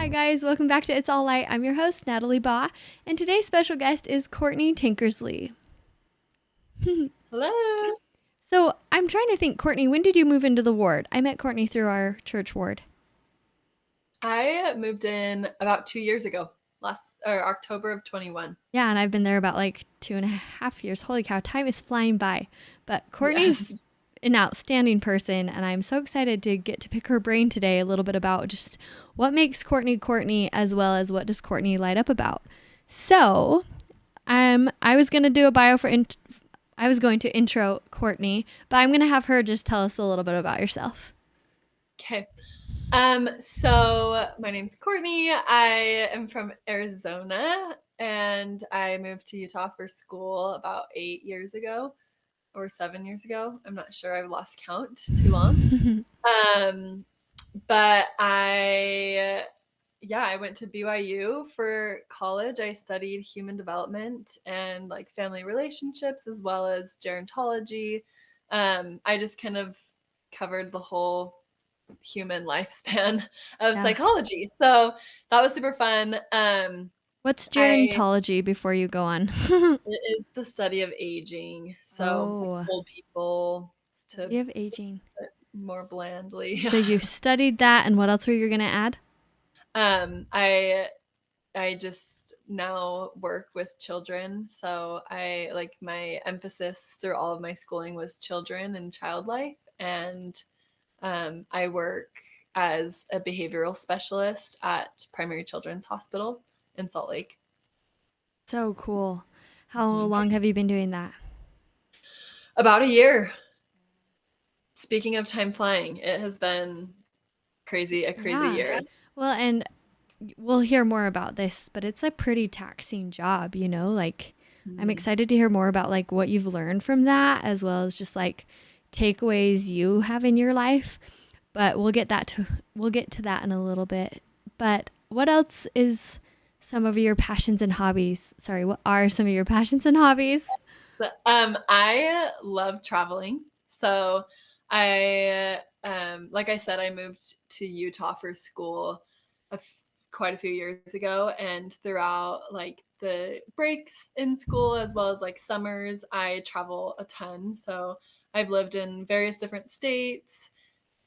Hi guys, welcome back to It's All Light. I'm your host, Natalie Baugh, and today's special guest is Kortney Tinkersley. Hello. So I'm trying to think, Kortney, when did you move into the ward? I met Kortney through our church ward. I moved in about 2 years ago, last or October of 21. Yeah, and I've been there about like 2.5 years. Holy cow, time is flying by. But Yes. Kortney's an outstanding person, and I'm so excited to get to pick her brain today a little bit about just what makes Kortney Kortney, as well as what does Kortney light up about. So, I was gonna do a bio for I was going to intro Kortney, but I'm gonna have her just tell us a little bit about yourself. Okay. So my name's Kortney. I am from Arizona and I moved to Utah for school about 8 years ago or 7 years ago. I'm not sure. I've lost count too long. Um, but I went to BYU for college. I studied human development and like family relationships as well as gerontology. I just kind of covered the whole human lifespan of Yeah. psychology. So that was super fun. What's I gerontology before you go on? It is the study of aging. So like Oh, old people to study of aging. put it more blandly. So you studied that, and what else were you gonna add? um, I I just now work with children. So I like my emphasis through all of my schooling was children and child life. And I work as a behavioral specialist at Primary Children's Hospital in Salt Lake. So cool. How Mhm. long have you been doing that? About a year. Speaking of time flying, it has been a crazy Yeah. year. Well, and we'll hear more about this, but it's a pretty taxing job, you know? Like, I'm Mhm. excited to hear more about like what you've learned from that, as well as just like takeaways you have in your life. But we'll get to that in a little bit. But what else is some of your passions and hobbies? Sorry, what are some of your passions and hobbies? I love traveling. So like I said, I moved to Utah for school quite a few years ago, and throughout like the breaks in school as well as like summers, I travel a ton. So I've lived in various different states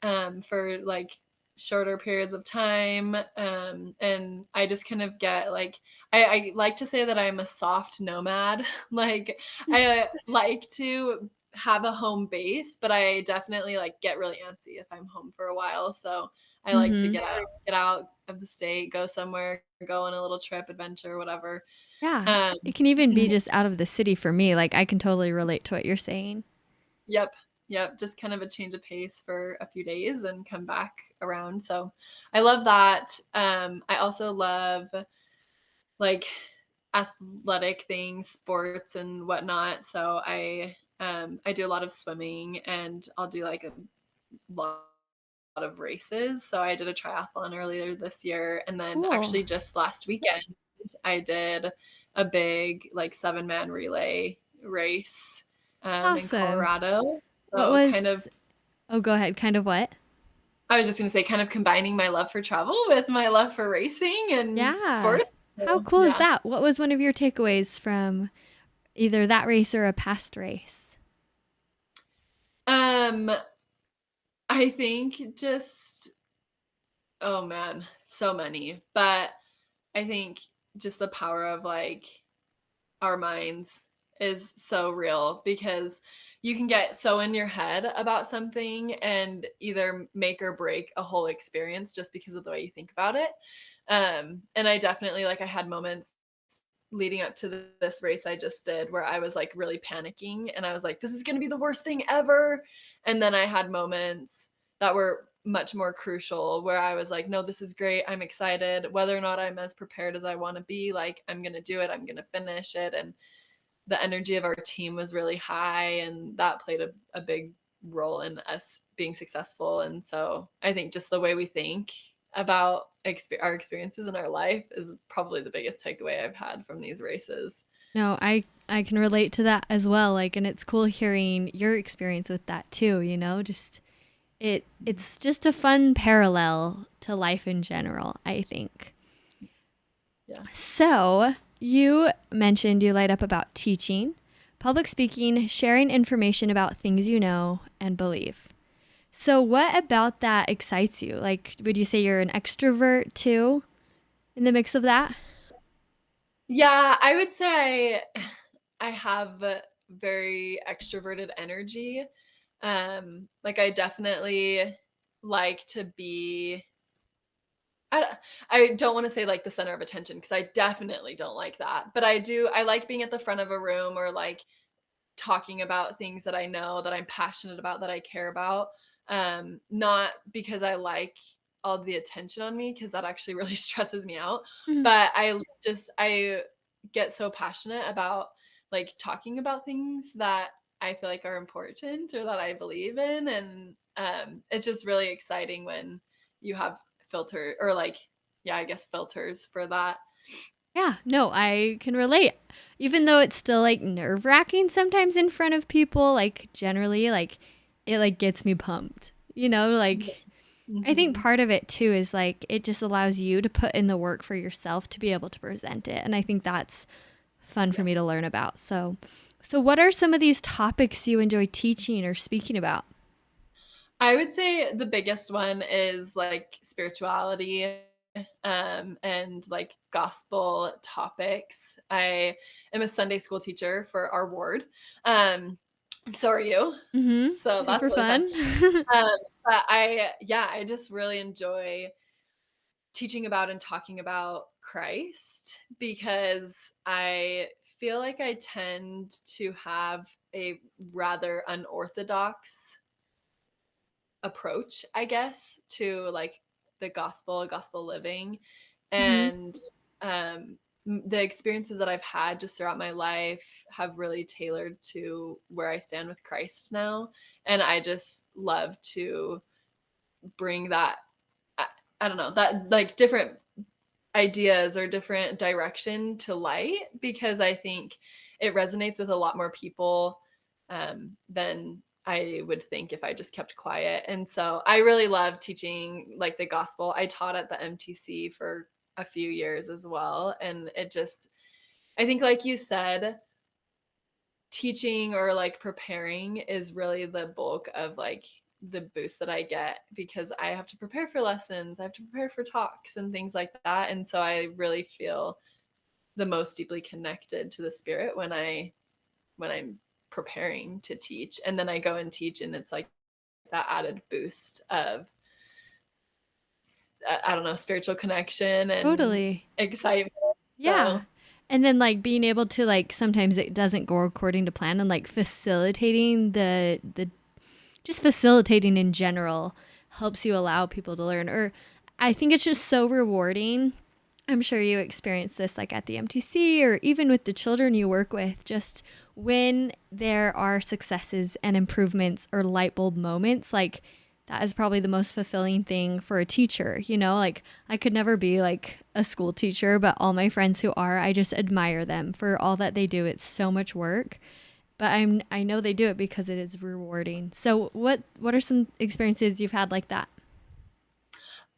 for like shorter periods of time. And I just kind of get like, I like to say that I'm a soft nomad. Like, I like to have a home base, but I definitely like get really antsy if I'm home for a while. So I like to Mm-hmm. get out of the state, go somewhere, go on a little trip, adventure, whatever. Yeah. Um, It can even be just out of the city for me. Like, I can totally relate to what you're saying. Yep. Yep. Just kind of a change of pace for a few days and come back around. So I love that. I also love like athletic things, sports and whatnot. So I do a lot of swimming and I'll do like a lot of races. So I did a triathlon earlier this year, and then Cool. actually just last weekend I did a big like 7-man relay race in Awesome. Colorado. What So kind of was, oh, go ahead. Kind of what? I was just gonna say kind of combining my love for travel with my love for racing and Yeah. sports. How So, cool is yeah. that? What was one of your takeaways from either that race or a past race? Um, I think just oh man, so many. But I think just the power of like our minds is so real because you can get so in your head about something and either make or break a whole experience just because of the way you think about it. And I definitely like I had moments leading up to this race I just did where I was like really panicking and I was like, this is going to be the worst thing ever. And then I had moments that were much more crucial where I was like, no, this is great. I'm excited. Whether or not I'm as prepared as I want to be, like, I'm going to do it. I'm going to finish it. And the energy of our team was really high. And that played a big role in us being successful. And so I think just the way we think about our experiences in our life is probably the biggest takeaway I've had from these races. No, I can relate to that as well. Like, and it's cool hearing your experience with that too, you know, just It's just a fun parallel to life in general, I think. Yeah. So, you mentioned you light up about teaching, public speaking, sharing information about things you know and believe. So, what about that excites you? Like, would you say you're an extrovert too in the mix of that? Yeah, I would say I have very extroverted energy. Like I definitely like to be I don't I don't wanna say, like, the center of attention because I definitely don't like that, but I like being at the front of a room or, like, talking about things that I know, that I'm passionate about, that I care about, not because I like all the attention on me, because that actually really stresses me out, Mhm. but I get so passionate about, like, talking about things that I feel like are important or that I believe in, and, it's just really exciting when you have filter or, like, yeah, I guess filters for that. Yeah, no, I can relate. Even though it's still like nerve wracking sometimes in front of people, like generally, like it like gets me pumped. Yeah. Like I think Mhm. part of it too is like it just allows you to put in the work for yourself to be able to present it. And I think that's fun for Yes. me to learn about. So what are some of these topics you enjoy teaching or speaking about? I would say the biggest one is like spirituality, and like gospel topics. I am a Sunday school teacher for our ward. Um, so are you. Mhm. So that's Super really fun. fun. Um, but yeah, I just really enjoy teaching about and talking about Christ because I feel like I tend to have a rather unorthodox approach, I guess, to like the gospel living. Mhm. And the experiences that I've had just throughout my life have really tailored to where I stand with Christ now. And I just love to bring that, I, I don't know, that like different ideas or different direction to light because I think it resonates with a lot more people than I would think if I just kept quiet. And so I really love teaching like the gospel. I taught at the MTC for a few years as well. And I think, like you said, teaching or like preparing is really the bulk of like the boost that I get because I have to prepare for lessons, I have to prepare for talks and things like that. And so I really feel the most deeply connected to the spirit when I'm preparing to teach. And then I go and teach and it's like that added boost of I don't know, spiritual connection and Totally. excitement. Yeah. So And then like being able to like sometimes it doesn't go according to plan and like facilitating the just facilitating in general helps you allow people to learn. Or I think it's just so rewarding. I'm sure you experience this like at the MTC or even with the children you work with, just when there are successes and improvements or light bulb moments, like that is probably the most fulfilling thing for a teacher. Like I could never be like a school teacher, but all my friends who are, I just admire them for all that they do. It's so much work, but I know they do it because it is rewarding. So what are some experiences you've had like that?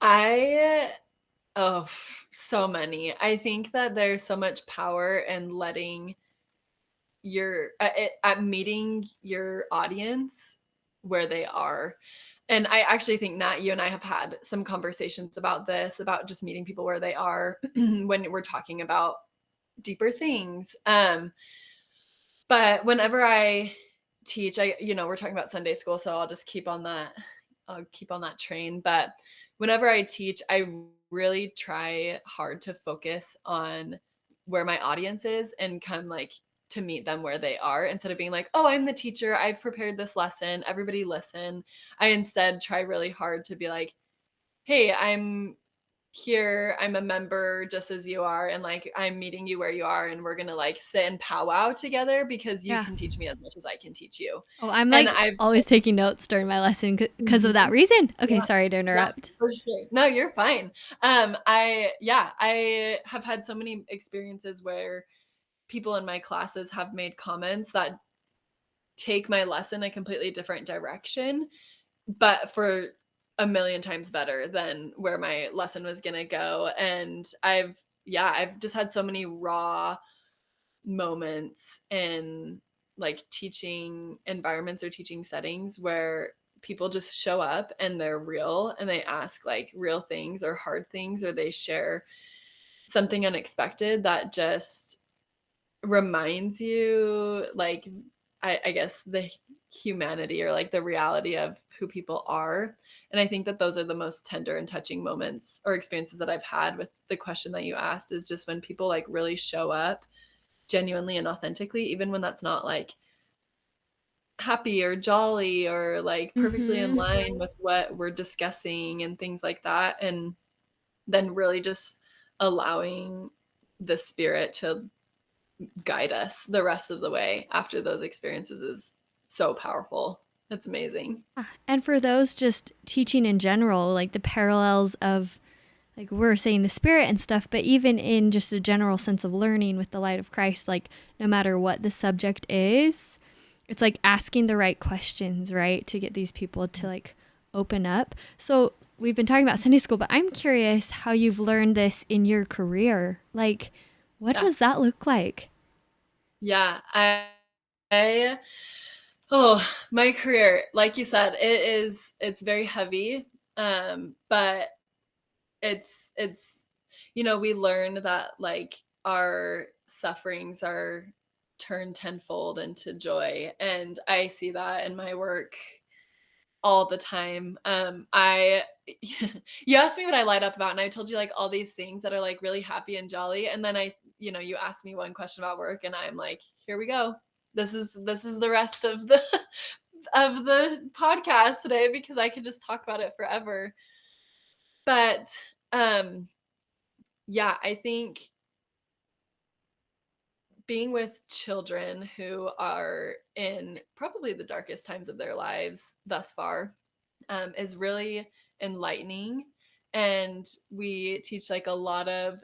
I oh so many. I think that there's so much power in letting at meeting your audience where they are. And I actually think, Nat, you and I have had some conversations about this, about just meeting people where they are when we're talking about deeper things. But whenever I teach, we're talking about Sunday school, so I'll keep on that train. But whenever I teach, I really try hard to focus on where my audience is and come like to meet them where they are instead of being like, oh, I'm the teacher. I've prepared this lesson. Everybody listen. I instead try really hard to be like, hey, I'm here, I'm a member just as you are, and like I'm meeting you where you are, and we're gonna like sit and powwow together because you Yeah. can teach me as much as I can teach you. Oh, I'm And like I've always taking notes during my lesson because of that Mhm. reason. Okay, Yeah, sorry to yeah, interrupt. for sure. No, you're fine. I have had so many experiences where people in my classes have made comments that take my lesson a completely different direction but for a million times better than where my lesson was gonna go. And I've just had so many raw moments in like teaching environments or teaching settings where people just show up and they're real and they ask like real things or hard things, or they share something unexpected that just reminds you, like, I guess the humanity or like the reality of who people are. And I think that those are the most tender and touching moments or experiences that I've had with the question that you asked, is just when people like really show up genuinely and authentically, even when that's not like happy or jolly or like perfectly in Mhm. line with what we're discussing and things like that. And then really just allowing the spirit to guide us the rest of the way after those experiences is so powerful. It's amazing. And for those just teaching in general, like the parallels of, like we're saying the spirit and stuff, but even in just a general sense of learning with the light of Christ, like no matter what the subject is, it's like asking the right questions, right? To get these people to like open up. So we've been talking about Sunday school, but I'm curious how you've learned this in your career. Like, what Yeah. does that look like? Yeah. I oh, my career, like you said, it's very heavy. But it's we learn that like our sufferings are turned tenfold into joy, and I see that in my work all the time. I you asked me what I light up about, and I told you like all these things that are like really happy and jolly, and then you asked me one question about work, and I'm like, here we go. This is the rest of the of the podcast today, because I could just talk about it forever. But um yeah, I think being with children who are in probably the darkest times of their lives thus far is really enlightening. And we teach like a lot of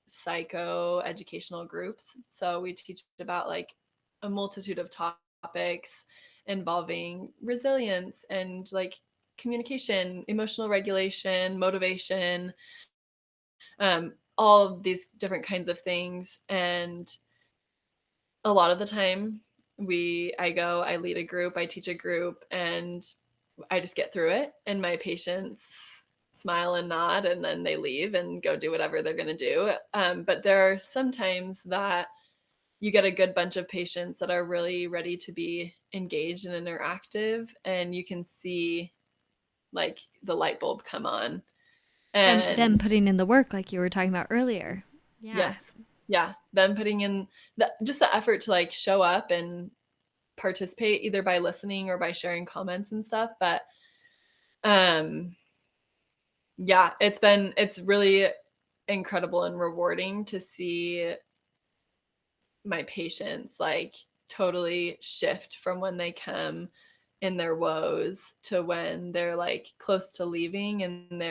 psycho educational groups. So we teach about like a multitude of topics involving resilience and like communication, emotional regulation, motivation, all of these different kinds of things. And a lot of the time I lead a group, I teach a group, and I just get through it, and my patients smile and nod, and then they leave and go do whatever they're going to do. But there are some times that you get a good bunch of patients that are really ready to be engaged and interactive, and you can see like the light bulb come on. Them And putting in the work, like you were talking about earlier. Yeah. yes, yeah, them putting in the effort to like show up and participate either by listening or by sharing comments and stuff. But um yeah, it's really incredible and rewarding to see my patients like totally shift from when they come in their woes to when they're like close to leaving, and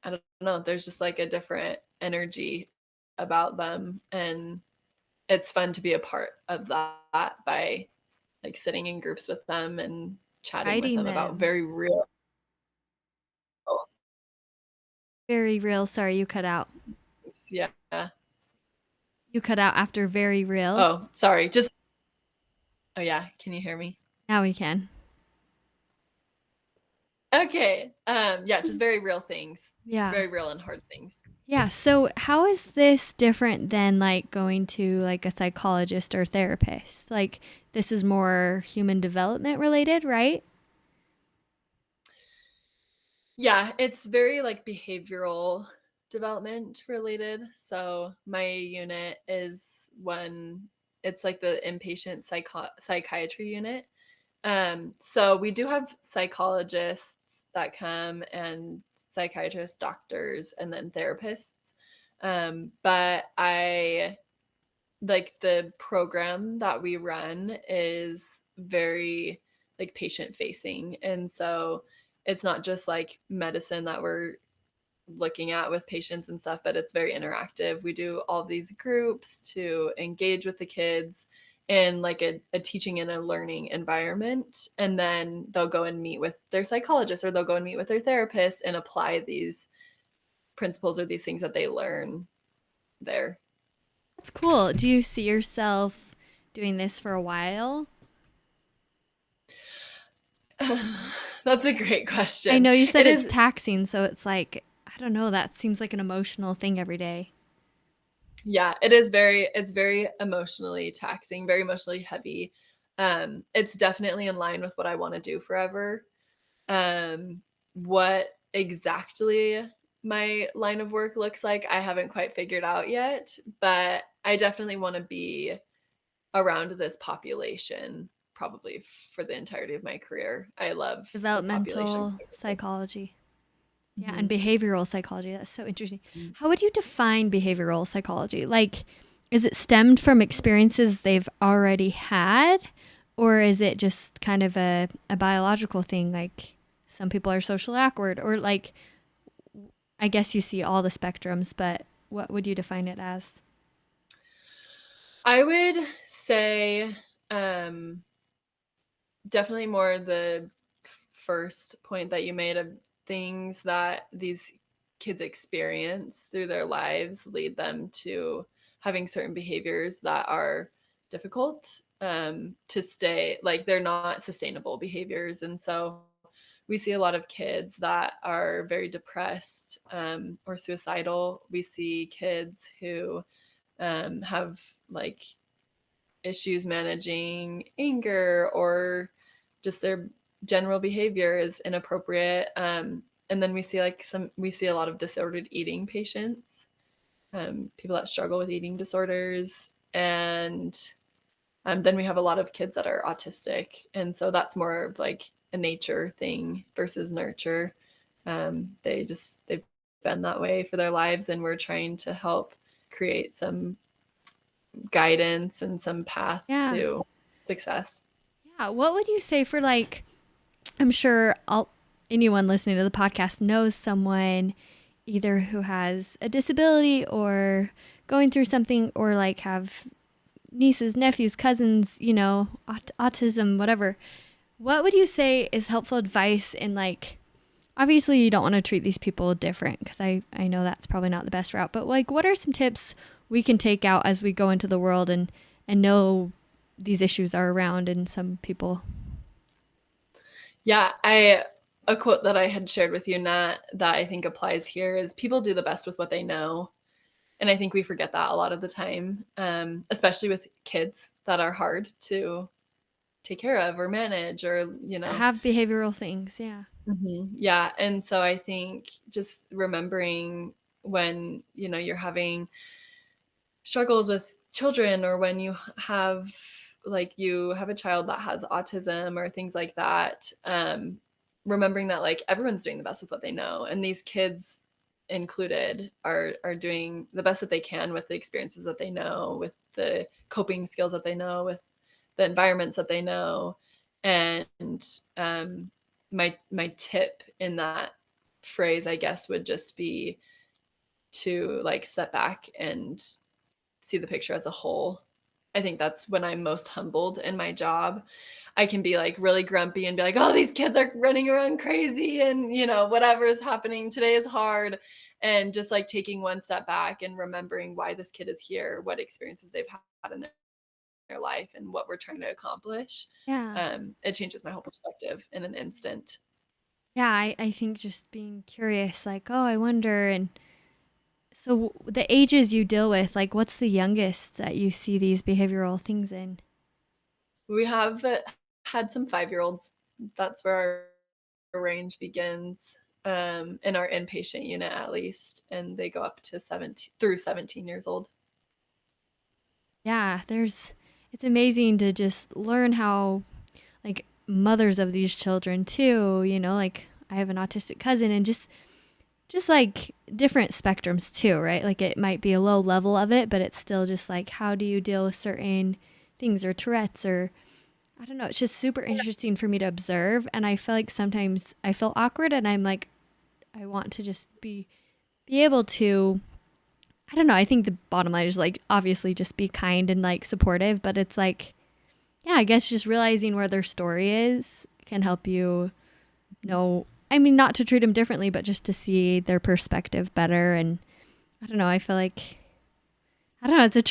I don't know, there's just like a different energy about them. And it's fun to be a part of that by like sitting in groups with them and chatting with Guiding them about them. very real. Very real. Sorry, you cut out. Yeah. You cut out after very real. Oh, sorry. Just oh yeah, can you hear me? Now we can. Okay. Yeah, just very real things. Yeah. Very real and hard things. Yeah. So, how is this different than like going to like a psychologist or therapist? Like, this is more human development related, right? Yeah, it's very like behavioral development related. So my unit is one it's like the inpatient psychiatry unit. So we do have psychologists that come, and psychiatrists, doctors, and then therapists. But I like the program that we run is very like patient facing. And so it's not just like medicine that we're looking at with patients and stuff, but it's very interactive. We do all these groups to engage with the kids in like a teaching and a learning environment. And then they'll go and meet with their psychologist, or they'll go and meet with their therapist and apply these principles or these things that they learn there. That's cool. Do you see yourself doing this for a while? That's a great I question. know you said It it's is, taxing, so it's like, I don't know, that seems like an emotional thing every day. yeah, it's very emotionally taxing, very emotionally heavy. It's definitely in line with what I want to do forever. What exactly my line of work looks like, I haven't quite figured out yet, but I definitely want to be around this population probably for the entirety of my career. I love the population. Developmental psychology. Yeah, and Mhm. behavioral psychology. That's so interesting. How would you define behavioral psychology? Like, is it stemmed from experiences they've already had? Or is it just kind of a biological thing? Like, some people are socially awkward, or like, I guess you see all the spectrums, but what would you define it as? I would say um, definitely more the first point that you made of things that these kids experience through their lives lead them to having certain behaviors that are difficult to stay, like they're not sustainable behaviors. And so we see a lot of kids that are very depressed or suicidal. We see kids who have like issues managing anger, or just their general behavior is inappropriate. And then we see a lot of disordered eating patients, people that struggle with eating disorders. And then we have a lot of kids that are autistic. And so that's more of like a nature thing versus nurture. They've been that way for their lives, and we're trying to help create some guidance and some path Yeah. to success. Yeah. What would you say for like, I'm sure anyone listening to the podcast knows someone either who has a disability or going through something, or like have nieces, nephews, cousins, autism, whatever. What would you say is helpful advice in like, obviously you don't want to treat these people different because I know that's probably not the best route, but like what are some tips we can take out as we go into the world and know these issues are around in some people? Yeah, I a quote that I had shared with you, Nat, that I think applies here is people do the best with what they know. And I think we forget that a lot of the time, especially with kids that are hard to take care of or manage, or, Have behavioral things, yeah. Yeah. And so I think just remembering when, you're having struggles with children, or when you have a child that has autism or things like that, remembering that like everyone's doing the best with what they know, and these kids included are doing the best that they can with the experiences that they know, with the coping skills that they know, with the environments that they know. And my tip in that phrase, I guess, would just be to like step back and see the picture as a whole. I think that's when I'm most humbled in my job. I can be like really grumpy and be like, oh, these kids are running around crazy, and whatever is happening today is hard. And just like taking one step back and remembering why this kid is here, what experiences they've had in their life, and what we're trying to accomplish. Yeah. It changes my whole perspective in an instant. Yeah, I think just being curious, like, oh, I wonder. And so the ages you deal with, like, what's the youngest that you see these behavioral things in? We have had some 5-year-olds. That's where our range begins, in our inpatient unit at least, and they go up to 17 through 17 years old. Yeah, it's amazing to just learn how, like, mothers of these children too, like I have an autistic cousin, and just like different spectrums too, right? Like it might be a low level of it, but it's still just like, how do you deal with certain things, or Tourette's, or I don't know. It's just super interesting for me to observe. And I feel like sometimes I feel awkward, and I'm like, I want to just be able to, I don't know. I think the bottom line is like, obviously just be kind and like supportive, but it's like, Yeah, I guess just realizing where their story is can help you know. I mean, not to treat them differently, but just to see their perspective better. And I don't know. I feel like I don't know. It's a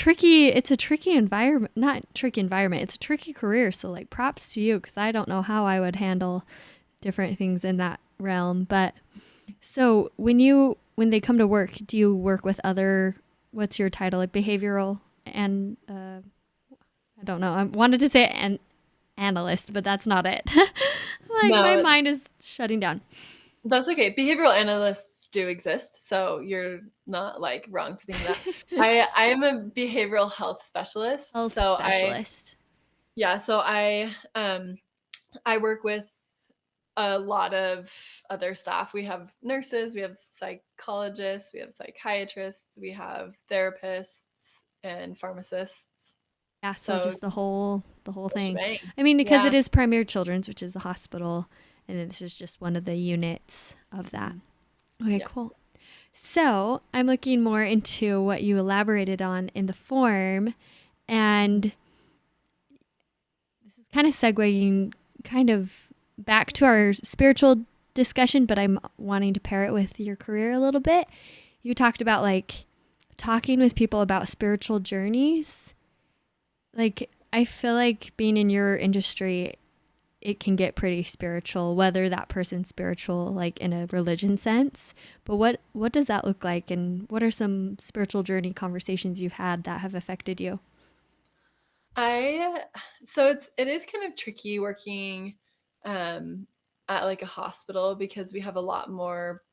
tricky environment. Not tricky environment. It's a tricky career. So like, props to you because I don't know how I would handle different things in that realm. But so when they come to work, do you work with other? What's your title? Like behavioral and I don't know. I wanted to say an analyst, but that's not it. Like my No, mind is shutting down. that's okay. Behavioral analysts do exist, so you're not like wrong for thinking that. I am a behavioral health specialist, Health so I specialist. yeah, so I work with a lot of other staff. We have nurses, we have psychologists, we have psychiatrists, we have therapists and pharmacists. Yeah, so So just the whole the thing. shebang. I mean, because it Yeah. is Premier Children's, which is a hospital, and then this is just one of the units of that. Mhm. Okay, Yeah. cool. So I'm looking more into what you elaborated on in the form, and this is kind of segueing kind of back to our spiritual discussion, but I'm wanting to pair it with your career a little bit. You talked about like talking with people about spiritual journeys. Like, I feel like being in your industry, it can get pretty spiritual, whether that person's spiritual, like in a religion sense. But what does that look like, and what are some spiritual journey conversations you've had that have affected you? I so it is kind of tricky working um at like a hospital because we have a lot more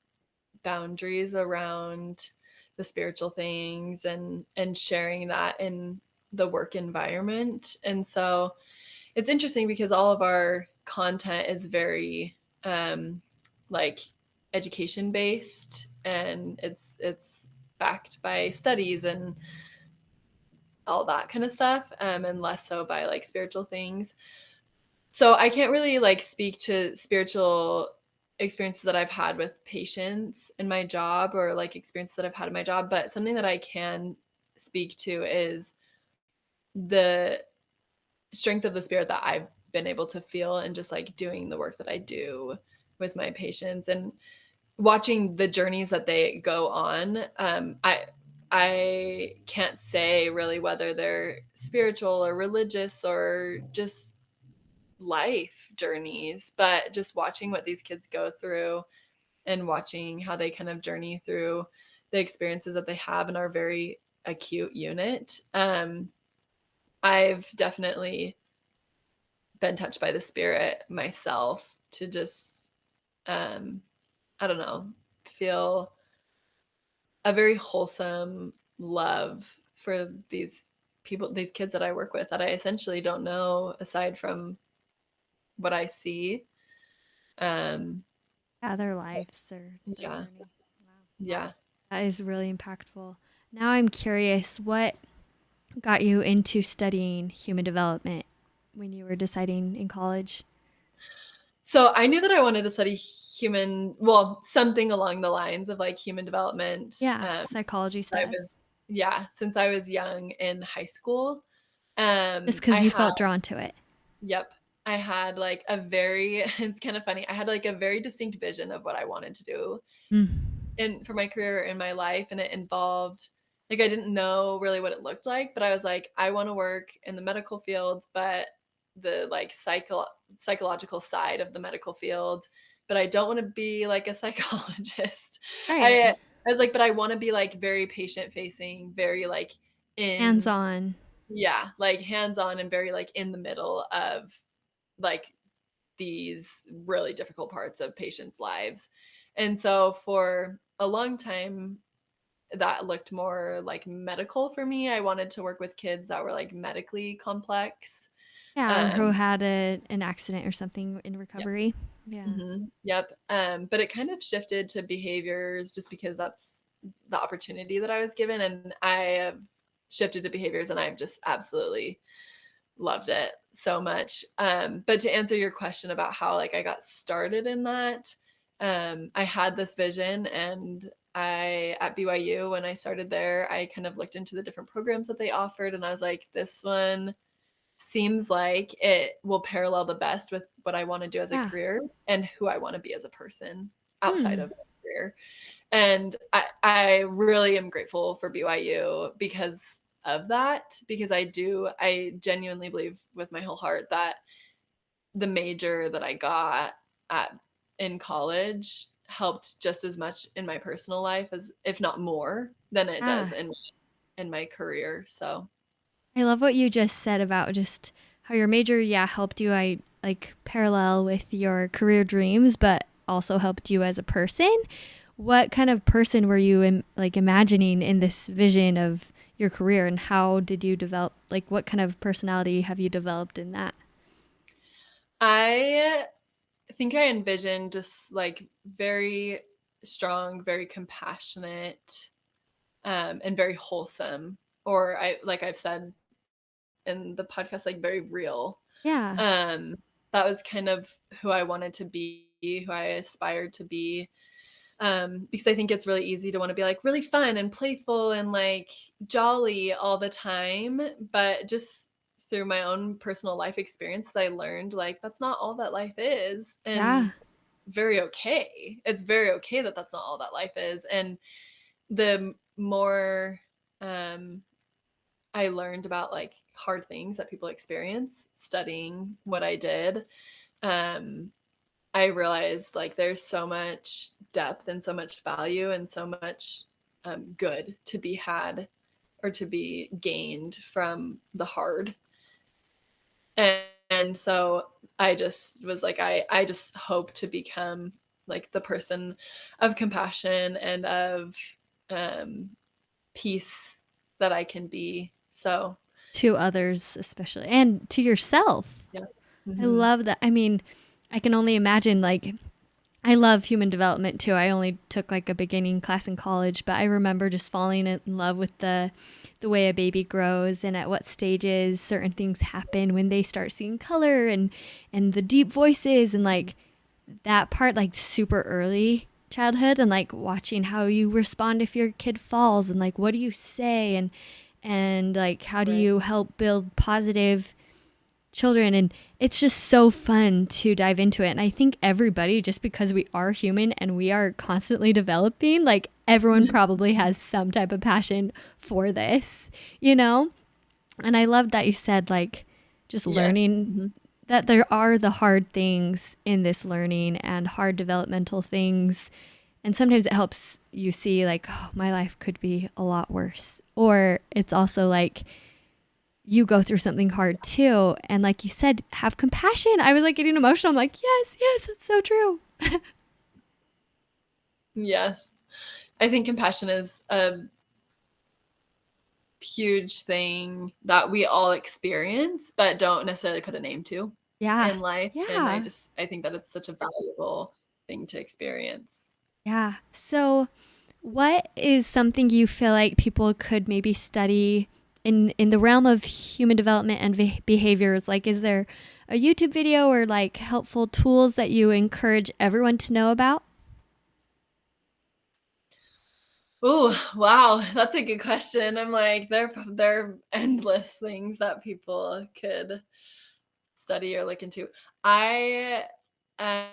boundaries around the spiritual things and sharing that in the work environment. And so it's interesting because all of our content is very like education based, and it's backed by studies and all that kind of stuff, and less so by like spiritual things. So I can't really like speak to spiritual experiences that I've had with patients in my job or like experiences that I've had in my job, but something that I can speak to is the strength of the spirit that I've been able to feel and just like doing the work that I do with my patients and watching the journeys that they go on. I can't say really whether they're spiritual or religious or just life journeys, but just watching what these kids go through and watching how they kind of journey through the experiences that they have in our very acute unit. I've definitely been touched by the spirit myself to just, um, I don't know, feel a very wholesome love for these people, these kids that I work with that I essentially don't know aside from what I see. Um, Yeah, their lives or their yeah, journey. Wow. yeah. That is really impactful. Now I'm curious, what got you into studying human development when you were deciding in college? So I knew that I wanted to study well, something along the lines of like human development. Yeah, psychology I stuff. was, yeah, since I was young in high school. Just I because you had, felt drawn to it. yep, I had like a very, it's kind of funny. I had like a very distinct vision of what I wanted to do Mm. in for my career in my life, and it involved like I didn't know really what it looked like, but I was like, I want to work in the medical field, but the like psychological side of the medical field, but I don't want to be like a psychologist. Right. I was like, but I want to be like very patient facing, very like Hands in, on. yeah, like hands on and very like in the middle of like these really difficult parts of patients' lives. And so for a long time, that looked more like medical for me. I wanted to work with kids that were like medically complex. Yeah, or who Um, had an accident or something in yep. recovery. Yeah. Yep. But it kind of shifted to behaviors just because that's the opportunity that I was given. And I have shifted to behaviors and I've just absolutely loved it so much. But to answer your question about how like I got started in that, I had this vision, and I at BYU when I started there, I kind of looked into the different programs that they offered, and I was like, this one seems like it will parallel the best with what I want to do as a Yeah. career and who I want to be as a person outside Hmm. of my career. And I really am grateful for BYU because of that, because I genuinely believe with my whole heart that the major that I got at in college helped just as much in my personal life as if not more than it does Yeah. in my career. So I love what you just said about just how your major, yeah, helped you I like parallel with your career dreams, but also helped you as a person. What kind of person were you like imagining in this vision of your career, and how did you develop, like what kind of personality have you developed in that? I think I envisioned just like very strong, very compassionate, and very wholesome. Or like I've said in the podcast, like very real. Yeah. Um, that was kind of who I wanted to be, who I aspired to be. Because I think it's really easy to want to be like really fun and playful and like jolly all the time. But just through my own personal life experience, I learned like that's not all that life is. Yeah. And very okay. It's very okay that that's not all that life is. And the more I learned about like hard things that people experience studying what I did, um, I realized like there's so much depth and so much value and so much good to be had or to be gained from the hard. And so I just was like, I just hope to become like the person of compassion and of um, peace that I can be. So, To others especially, and to yourself. yeah. I Mm-hmm. love that. I mean, I can only imagine, like I love human development too. I only took like a beginning class in college, but I remember just falling in love with the way a baby grows and at what stages certain things happen when they start seeing color, and the deep voices, and like that part, like super early childhood, and like watching how you respond if your kid falls, and like what do you say, and like how do Right. you help build positive children. And it's just so fun to dive into it. And I think everybody, just because we are human and we are constantly developing, like everyone probably has some type of passion for this, you know? And I love that you said, like, just Yes. learning, Mm-hmm. that there are the hard things in this learning and hard developmental things. And sometimes it helps you see, like, oh, my life could be a lot worse. Or it's also like, you go through something hard too. And like you said, have compassion. I was like getting emotional. I'm like, yes, yes, that's so true. Yes. I think compassion is a huge thing that we all experience, but don't necessarily put a name to Yeah. in life. And Yeah. I think that it's such a valuable thing to experience. Yeah. So, what is something you feel like people could maybe study in the realm of human development and behaviors? Like, is there a YouTube video or like helpful tools that you encourage everyone to know about? Oh, wow. That's a good question. I'm like, there are endless things that people could study or look into. I um,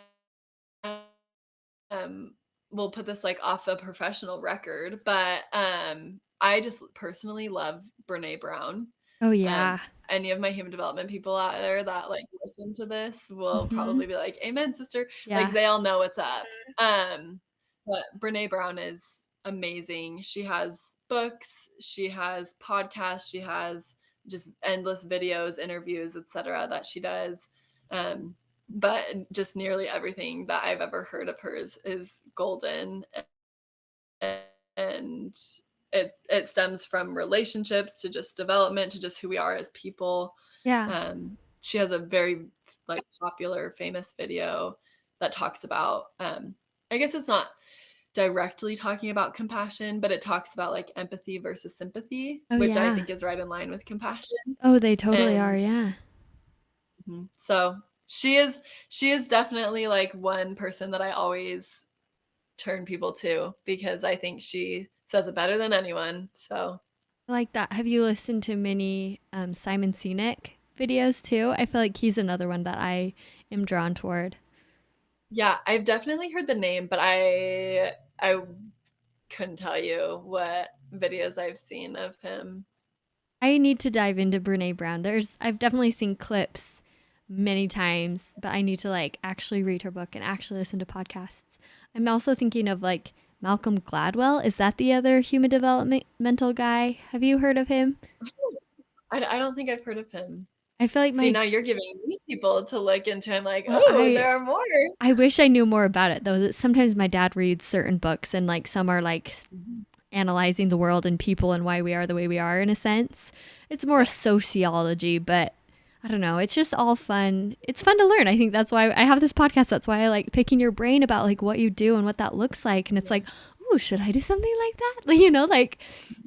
um will put this like off a professional record, but I just personally love Brene Brown. Oh, Um yeah. any of my human development people out there that like listen to this will Mm-hmm. probably be like, "Amen, sister." Like Yeah. they all know what's up. But Brene Brown is amazing. She has books, she has podcasts, she has just endless videos, interviews, etc. that she does. Um but just nearly everything that I've ever heard of hers is golden, and it stems from relationships to just development to just who we are as people. Yeah. She has a very like popular, famous video that talks about. I guess it's not directly talking about compassion, but it talks about like empathy versus sympathy, Oh, which I yeah. think is right in line with compassion. Oh, they totally are. And Yeah. so she is definitely like one person that I always turn people to because I think she says it better than anyone. So I like that. Have you listened to many Simon Sinek? videos too. I feel like he's another one that I am drawn toward. Yeah, I've definitely heard the name, but I couldn't tell you what videos I've seen of him. I need to dive into Brene Brown. I've definitely seen clips many times, but I need to like actually read her book and actually listen to podcasts. I'm also thinking of like Malcolm Gladwell. Is that the other human developmental guy? Have you heard of him? I don't think I've heard of him. I feel like See, my now you're giving me people to look into. I'm like, well, oh, there are more. I wish I knew more about it though. Sometimes my dad reads certain books and like some are like analyzing the world and people and why we are the way we are in a sense. It's more Yeah. sociology, but I don't know. It's just all fun. It's fun to learn. I think that's why I have this podcast. That's why I like picking your brain about like what you do and what that looks like. And it's like, oh, should I do something like that? You know, like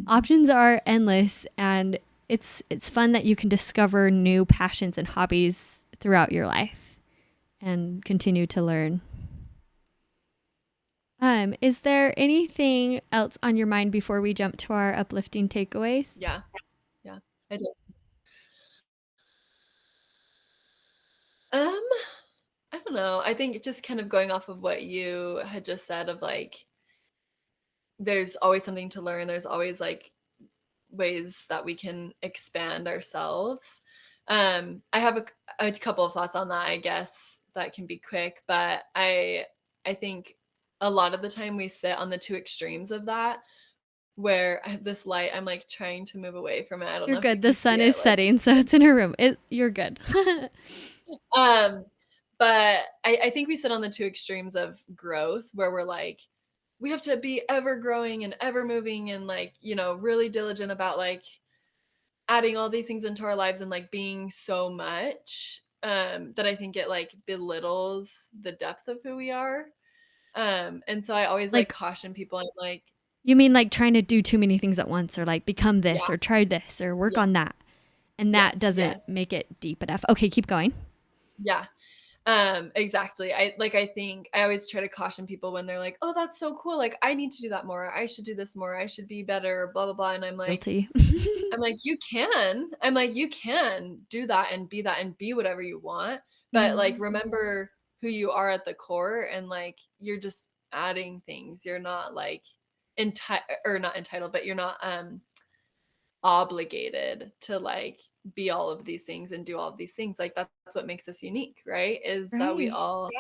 options are endless and it's fun that you can discover new passions and hobbies throughout your life and continue to learn. Is there anything else on your mind before we jump to our uplifting takeaways? Yeah. Yeah. I do. Um, I don't know. I think just kind of going off of what you had just said of like there's always something to learn. There's always like ways that we can expand ourselves. I have a couple of thoughts on that, I guess, that can be quick, but I think a lot of the time we sit on the two extremes of that where I have this light, I'm like trying to move away from it. I don't You're know if you good. The can see sun it. is Like, setting, so it's in her room. You're good. um, but I think we sit on the two extremes of growth where we're like, we have to be ever growing and ever moving and like, really diligent about like adding all these things into our lives and like being so much that I think it like belittles the depth of who we are. And so I always like Like, caution people. I'm like, you mean like trying to do too many things at once or like become this yeah, or try this or work yeah, on that. And that yes, doesn't yes, make it deep enough. Okay, keep going. yeah. Exactly. I think I always try to caution people when they're like, "Oh, that's so cool. Like I need to do that more. I should do this more. I should be better, blah blah blah." And Guilty. I'm like, "You can." I'm like, "You can do that and be whatever you want, but like Mhm. remember who you are at the core and like you're just adding things. You're not like or not entitled, but you're not obligated to like be all of these things and do all of these things. Like that's what makes us unique, right? Is that we Right. all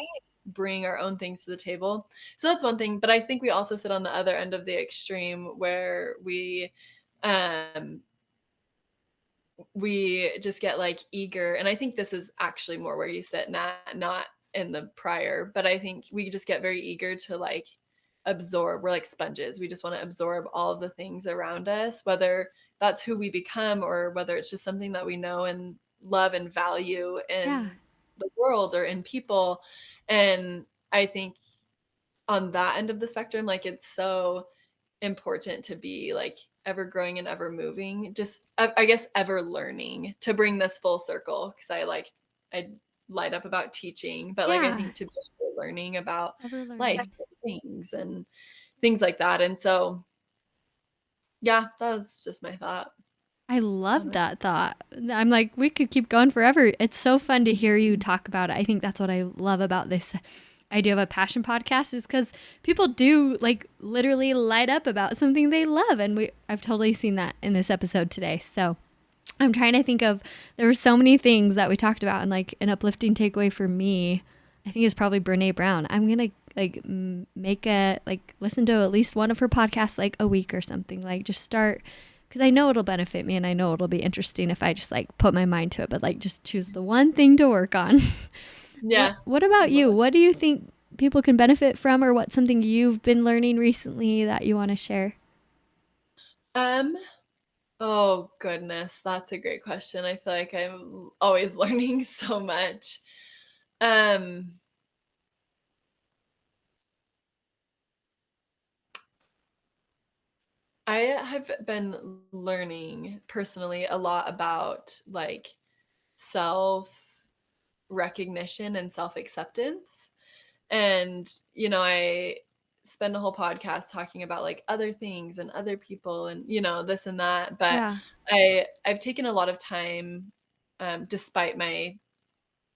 bring our own things to the table. So that's one thing, but I think we also sit on the other end of the extreme where um we just get like eager, and I think this is actually more where you sit, not in the prior, but I think we just get very eager to like absorb. We're like sponges. We just want to absorb all of the things around us, whether that's who we become or whether it's just something that we know and love and value Yeah. in the world or in people. And I think on that end of the spectrum, like it's so important to be like ever growing and ever moving, just I guess ever learning, to bring this full circle, because I light up about teaching, but like I Yeah. think to be learning about Ever life learning. things and things like that. And so yeah, that was just my thought I on love it. that thought. I'm like, we could keep going forever. It's so fun to hear you Mhm. talk about it. I think that's what I love about this idea of a passion podcast is because people do like literally light up about something they love. And I've totally seen that in this episode today. So I'm trying to think of, there were so many things that we talked about and like an uplifting takeaway for me, I think is probably Brene Brown. I'm going to like make a, like listen to at least one of her podcasts like a week or something, like just start because I know it'll benefit me and I know it'll be interesting if I just like put my mind to it, but like just choose the one thing to work on. what Yeah, what I about love you? it. What do you think people can benefit from or what's something you've been learning recently that you want to share? um oh goodness, that's a great question. I feel like I'm always learning so much. um I have been learning personally a lot about like self recognition and self acceptance. And, I spend a whole podcast talking about like other things and other people and, this and that. But Yeah. I've taken a lot of time despite my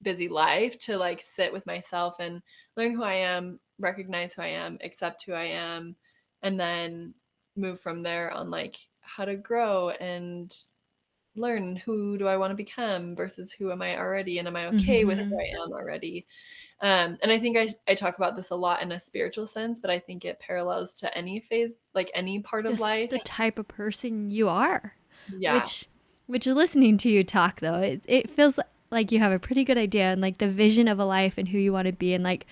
busy life, to like sit with myself and learn who I am, recognize who I am, accept who I am, and then move from there on like how to grow and learn who do I want to become versus who am I already, and am I okay with who Mm-hmm. I am already. And I think I talk about this a lot in a spiritual sense, but I think it parallels to any phase, like any part of Just life. the type of person you are. Yeah. Which listening to you talk though, it feels like you have a pretty good idea and like the vision of a life and who you want to be. And like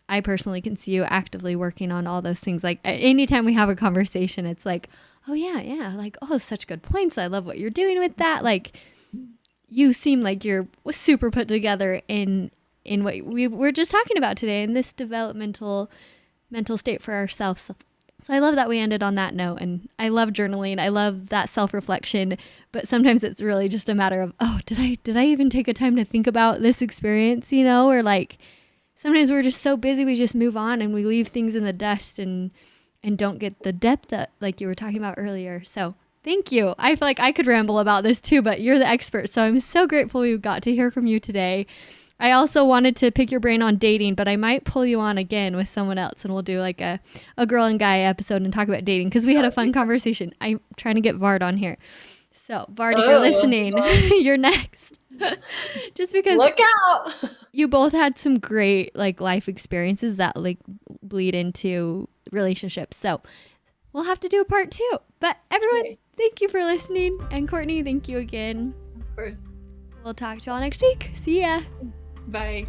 I personally can see you actively working on all those things. Like anytime we have a conversation, it's like, oh yeah, like, oh, such good points. I love what you're doing with that. Like you seem like you're super put together in what we were just talking about today in this developmental mental state for ourselves. So I love that we ended on that note. And I love journaling. I love that self-reflection. But sometimes it's really just a matter of, oh, did I even take a time to think about this experience, you know? Or like sometimes we're just so busy we just move on and we leave things in the dust and don't get the depth that like you were talking about earlier. So thank you. I feel like I could ramble about this too, but you're the expert. So I'm so grateful we got to hear from you today. I also wanted to pick your brain on dating, but I might pull you on again with someone else and we'll do like a girl and guy episode and talk about dating because we had a fun conversation. I'm trying to get Vard on here. So, Vard, if you're Oh, listening, well, you're next. Just because look out. you both had some great like life experiences that like bleed into relationships. So, we'll have to do a part 2. But everyone, Okay, thank you for listening. And Kortney, thank you again. of course. We'll talk to y'all next week. See ya. Bye.